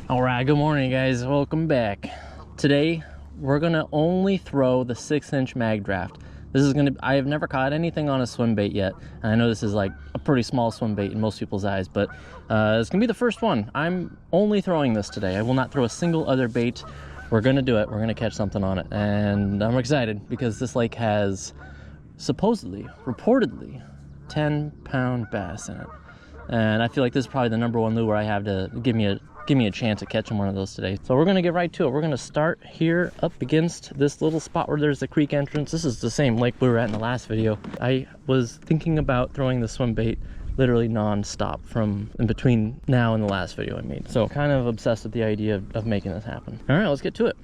All right, good morning guys, welcome back. Today we're gonna only throw the 6-inch Magdraft. This is gonna, I have never caught anything on a swim bait yet, and I know this is like a pretty small swim bait in most people's eyes, but it's gonna be the first one. I'm only throwing this today. I will not throw a single other bait. We're gonna do it, we're gonna catch something on it, and I'm excited because this lake has supposedly, reportedly, 10-pound bass in it. And I feel like this is probably the #1 lure I have to give me a chance at catching one of those today. So we're gonna get right to it. We're gonna start here up against this little spot where there's the creek entrance. This is the same lake we were at in the last video. I was thinking about throwing the swim bait literally non-stop from in between now and the last video I made. So kind of obsessed with the idea of making this happen. All right, let's get to it.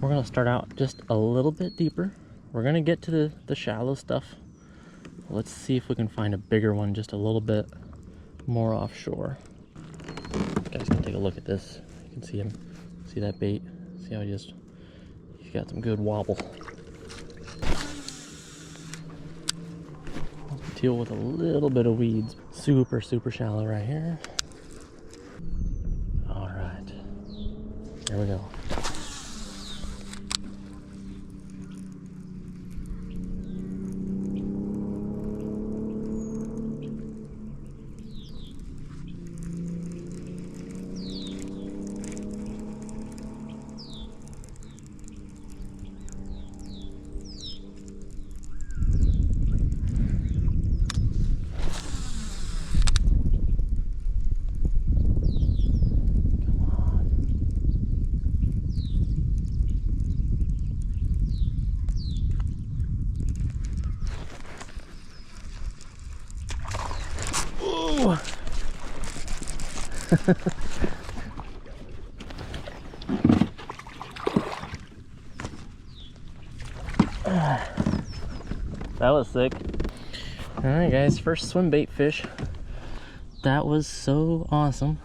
We're gonna start out just a little bit deeper. We're gonna get to the shallow stuff. Let's see if we can find a bigger one just a little bit more offshore. You guys can take a look at this. You can see him. See that bait? See how he's got some good wobble. Deal with a little bit of weeds. Super shallow right here. All right, here we go. That was sick. All right guys, first swim bait fish. That was so awesome.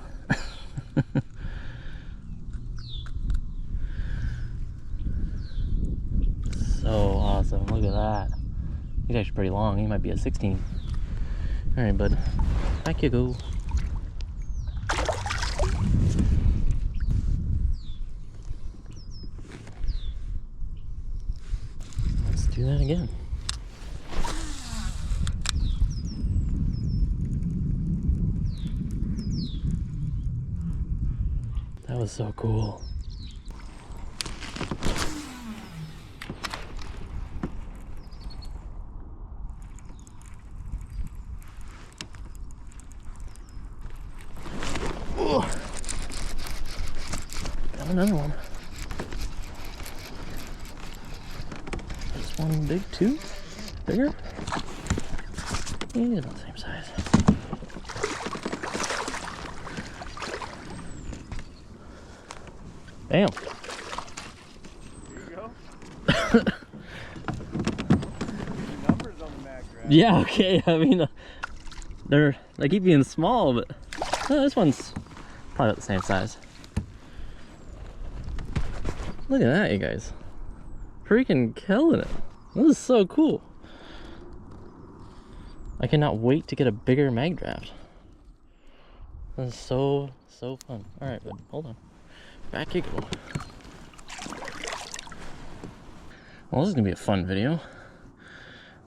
So awesome, look at that. He's actually pretty long, he might be a 16. All right bud, back you go. Let's do that again. That was so cool. Ooh. Got another one. This one big too? Bigger? He's about the same size. Damn. There you go. Numbers on the Magdraft. Yeah, okay. I mean, they keep being small, but this one's probably about the same size. Look at that, you guys. Freaking killing it. This is so cool. I cannot wait to get a bigger Magdraft. This is so fun. All right, bud, hold on. Back you go. Well, this is gonna be a fun video.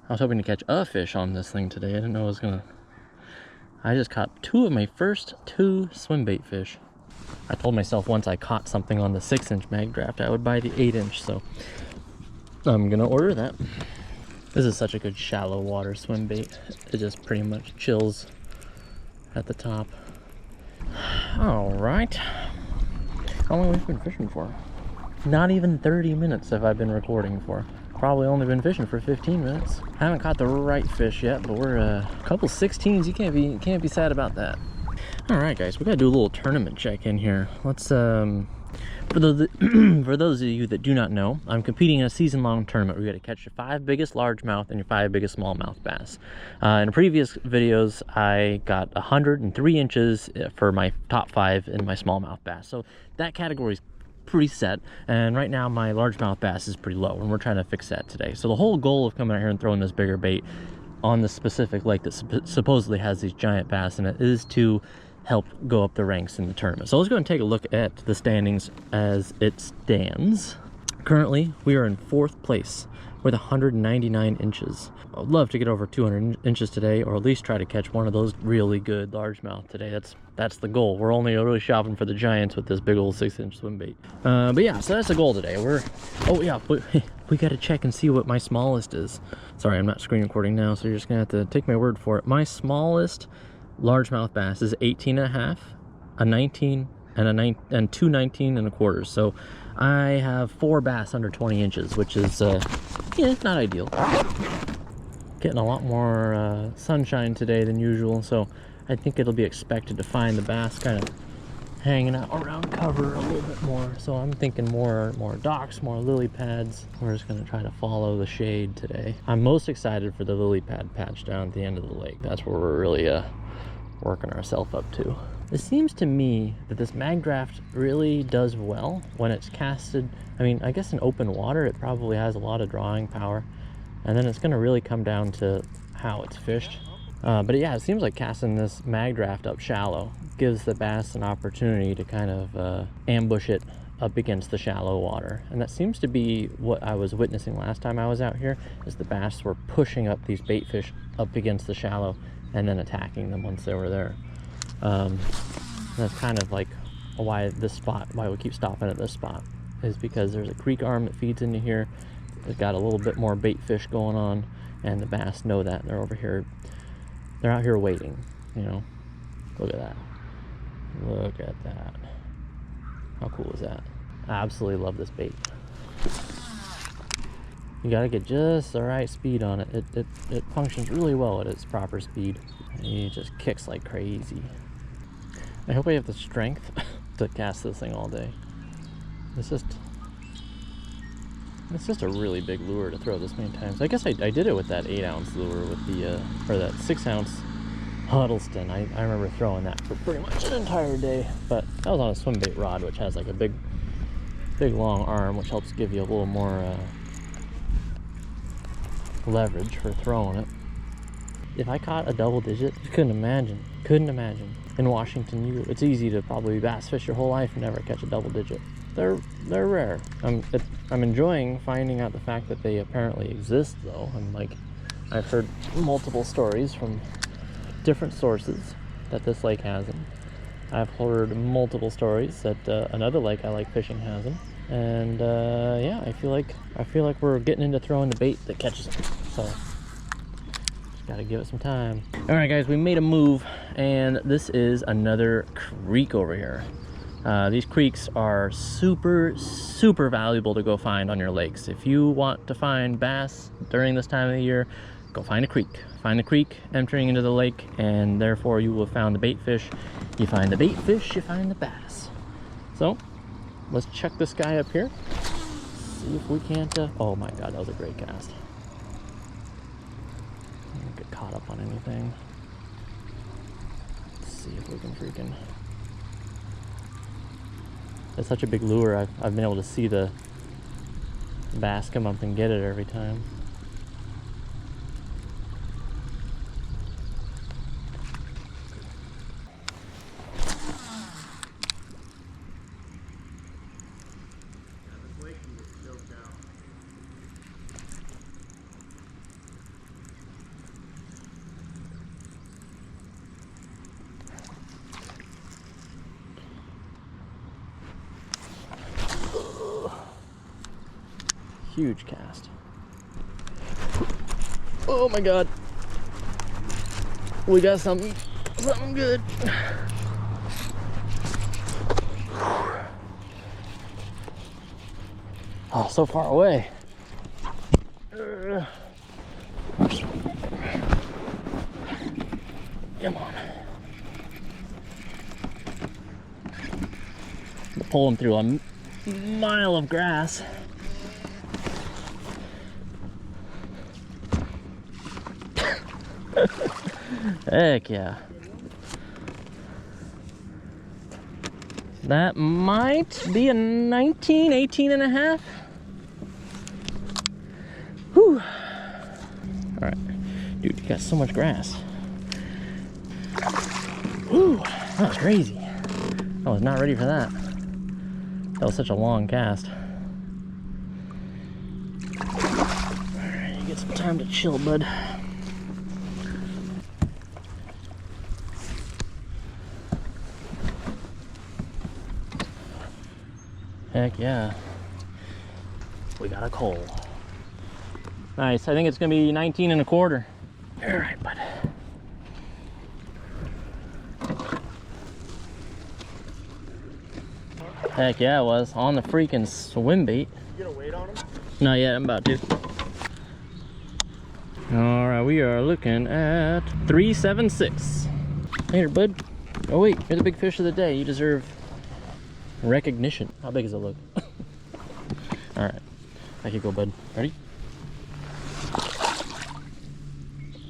I was hoping to catch a fish on this thing today. I didn't know I was gonna. I just caught 2 of my first 2 swim bait fish. I told myself once I caught something on the 6-inch Magdraft, I would buy the 8-inch, so I'm gonna order that. This is such a good shallow water swim bait. It just pretty much chills at the top. All right. How long have we been fishing for? Not even 30 minutes have I been recording for. Probably only been fishing for 15 minutes. I haven't caught the right fish yet, but we're a couple 16s. You can't be sad about that. All right, guys, we gotta do a little tournament check in here. Let's for those of you that do not know, I'm competing in a season-long tournament where you got to catch your 5 biggest largemouth and your 5 biggest smallmouth bass. In previous videos, I got 103 inches for my top 5 in my smallmouth bass. So that category is pretty set, and right now my largemouth bass is pretty low, and we're trying to fix that today. So the whole goal of coming out here and throwing this bigger bait on the specific lake that supposedly has these giant bass in it is to help go up the ranks in the tournament. So let's go and take a look at the standings as it stands. Currently, we are in 4th place with 199 inches. I'd love to get over 200 inches today, or at least try to catch one of those really good largemouth today. That's the goal. We're only really shopping for the giants with this big old 6-inch swim bait. But yeah, so that's the goal today. Oh yeah, we got to check and see what my smallest is. Sorry, I'm not screen recording now, so you're just gonna have to take my word for it. My smallest largemouth bass is 18.5, a 19, and 2 19.25. So I have 4 bass under 20 inches, which is yeah, not ideal. Getting a lot more sunshine today than usual, so I think it'll be expected to find the bass kind of hanging out around cover a little bit more. So I'm thinking more docks, more lily pads. We're just gonna try to follow the shade today. I'm most excited for the lily pad patch down at the end of the lake. That's where we're really working ourselves up to. It seems to me that this Magdraft really does well when it's casted. I mean, I guess in open water it probably has a lot of drawing power, and then it's going to really come down to how it's fished. But yeah, it seems like casting this Magdraft up shallow gives the bass an opportunity to kind of ambush it up against the shallow water. And that seems to be what I was witnessing last time I was out here, is the bass were pushing up these bait fish up against the shallow and then attacking them once they were there. That's kind of like why we keep stopping at this spot, is because there's a creek arm that feeds into here. It's got a little bit more bait fish going on, and the bass know that. They're over here, they're out here waiting, you know. Look at that. Look at that. How cool is that? I absolutely love this bait. You gotta get just the right speed on it. It functions really well at its proper speed. It just kicks like crazy. I hope I have the strength to cast this thing all day. It's just a really big lure to throw this many times. I guess I did it with that 8-ounce lure with the, or that 6-ounce Huddleston. I remember throwing that for pretty much an entire day, but that was on a swim bait rod, which has like a big long arm, which helps give you a little more leverage for throwing it. If I caught a double digit, I couldn't imagine. In Washington, it's easy to probably bass fish your whole life and never catch a double digit. They're rare. I'm enjoying finding out the fact that they apparently exist, though. I've heard multiple stories from different sources that this lake has them. I've heard multiple stories that another lake I like fishing has them. And yeah, I feel like we're getting into throwing the bait that catches them. So just gotta give it some time. All right, guys, we made a move, and this is another creek over here. These creeks are super valuable to go find on your lakes. If you want to find bass during this time of the year, go find a creek. Find a creek entering into the lake, and therefore you will have found the bait fish. You find the bait fish, you find the bass. So let's check this guy up here. See if we can't, oh my God, that was a great cast. Don't get caught up on anything. Let's see if we can freaking... It's such a big lure, I've been able to see the bass come up and get it every time. Huge cast. Oh my God. We got something good. Oh, so far away. Come on. Pull him through a mile of grass. Heck yeah. That might be a 19, 18 and a half. Whew. All right, Dude, you got so much grass. Whew, that was crazy. I was not ready for that. That was such a long cast. Alright, you get some time to chill, bud. Heck yeah. We got a coal. Nice, I think it's gonna be 19 1/4. Alright, bud. Heck yeah, it was. On the freaking Swimbait. You get a weight on them? Not yet, I'm about to. Alright, we are looking at 376. Later, bud. Oh wait, you're the big fish of the day. You deserve recognition. How big does it look? Alright, I can go, bud. Ready?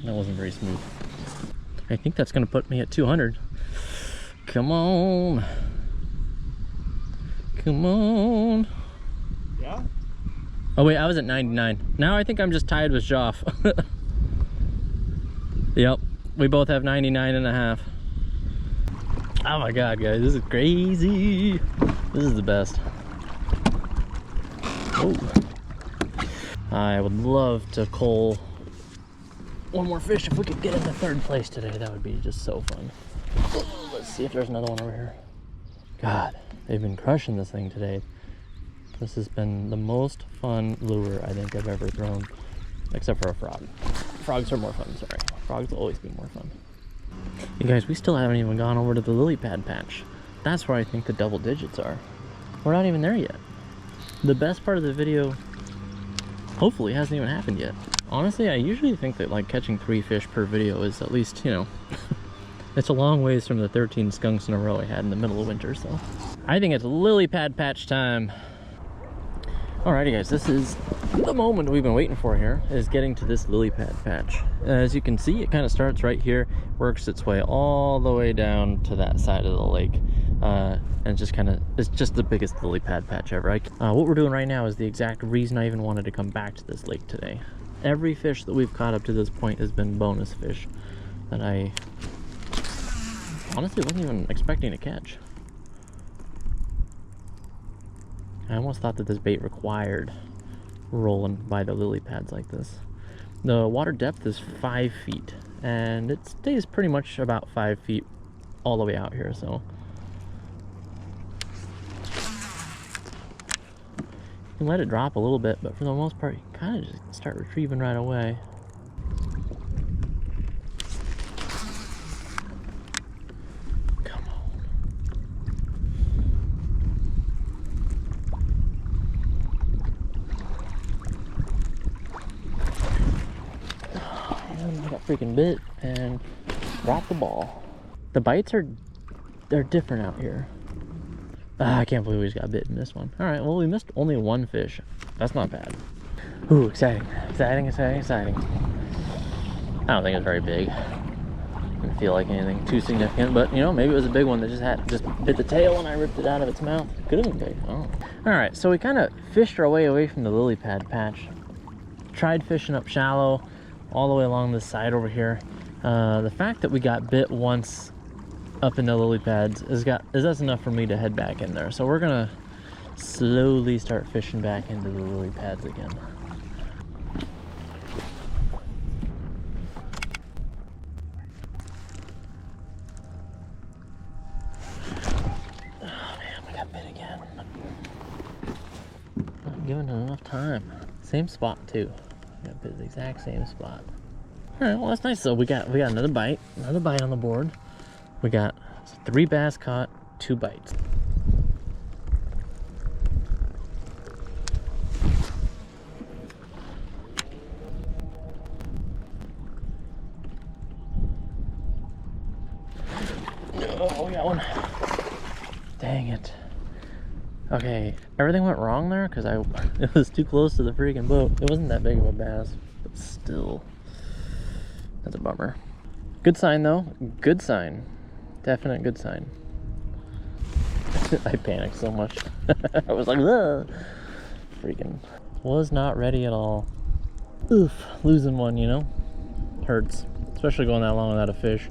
That wasn't very smooth. I think that's gonna put me at 200. Come on. Come on. Yeah? Oh wait, I was at 99. Now I think I'm just tied with Joff. Yep, we both have 99 1/2. Oh my god, guys, this is crazy. This is the best. Oh. I would love to cull one more fish. If we could get into 3rd place today, that would be just so fun. Oh, let's see if there's another one over here. God, they've been crushing this thing today. This has been the most fun lure I think I've ever thrown, except for a frog. Frogs are more fun, sorry. Frogs will always be more fun. You guys, we still haven't even gone over to the lily pad patch. That's where I think the double digits are. We're not even there yet. The best part of the video, hopefully, hasn't even happened yet. Honestly, I usually think that like catching 3 fish per video is at least, you know, it's a long ways from the 13 skunks in a row I had in the middle of winter, so. I think it's lily pad patch time. Alrighty guys, this is the moment we've been waiting for here, is getting to this lily pad patch. As you can see, it kind of starts right here, works its way all the way down to that side of the lake. And just kind of, it's just the biggest lily pad patch ever. What we're doing right now is the exact reason I even wanted to come back to this lake today. Every fish that we've caught up to this point has been bonus fish that I honestly wasn't even expecting to catch. I almost thought that this bait required rolling by the lily pads like this. The water depth is 5 feet, and it stays pretty much about 5 feet all the way out here, so. You can let it drop a little bit, but for the most part, you kind of just start retrieving right away. Freaking bit and drop the ball. The bites they're different out here. I can't believe we just got bit in this one. All right, well, we missed only 1 fish. That's not bad. Ooh, exciting, exciting, exciting, exciting. I don't think it's very big. Didn't feel like anything too significant, but you know, maybe it was a big one that just bit the tail and I ripped it out of its mouth. Could have been big. Oh. All right, so we kind of fished our way away from the lily pad patch. Tried fishing up shallow all the way along this side over here. The fact that we got bit once up in the lily pads is that's enough for me to head back in there. So we're gonna slowly start fishing back into the lily pads again. Oh man, we got bit again. Not giving it enough time. Same spot too. Got bit the exact same spot. All right, well that's nice. So we got another bite on the board. We got 3 bass caught, 2 bites. Oh, we got one. Dang it. Okay, everything went wrong there because it was too close to the freaking boat. It wasn't that big of a bass, but still, that's a bummer. Good sign though, good sign. Definite good sign. I panicked so much. I was like, ugh. Freaking was not ready at all. Oof, losing one, you know? Hurts, especially going that long without a fish.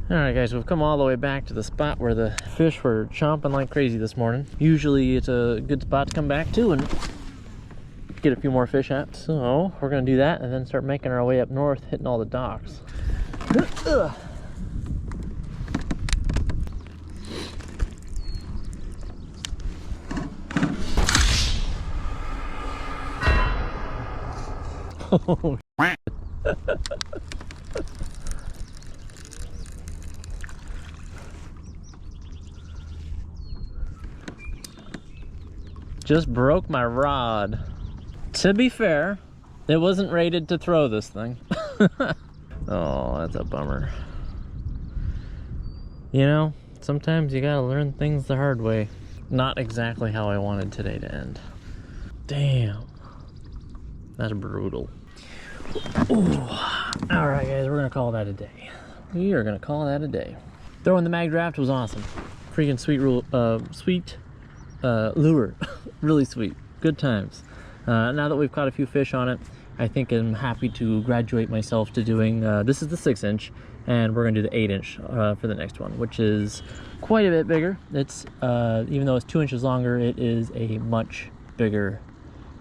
Alright guys, we've come all the way back to the spot where the fish were chomping like crazy this morning. Usually it's a good spot to come back to and get a few more fish at. So we're gonna do that and then start making our way up north, hitting all the docks. Oh, just broke my rod. To be fair, it wasn't rated to throw this thing. Oh, that's a bummer. You know, sometimes you gotta learn things the hard way. Not exactly how I wanted today to end. Damn. That's brutal. Alright guys, we're gonna call that a day. We are gonna call that a day. Throwing the Magdraft was awesome. Freaking sweet lure. Really sweet. Good times. Now that we've caught a few fish on it, I think I'm happy to graduate myself to doing, this is the 6-inch, and we're gonna do the 8-inch for the next one, which is quite a bit bigger. It's, even though it's 2 inches longer, it is a much bigger,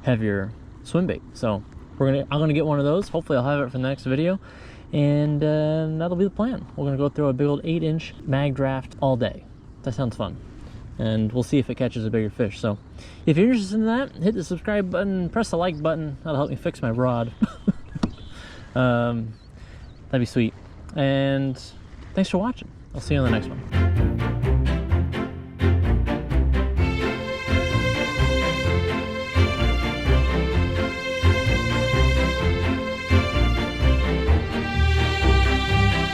heavier swim bait. So I'm gonna get one of those. Hopefully I'll have it for the next video, and that'll be the plan. We're gonna go throw a big old 8-inch Magdraft all day. That sounds fun, and we'll see if it catches a bigger fish. So if you're interested in that, hit the subscribe button, press the like button. That'll help me fix my rod. That'd be sweet. And thanks for watching. I'll see you on the next one.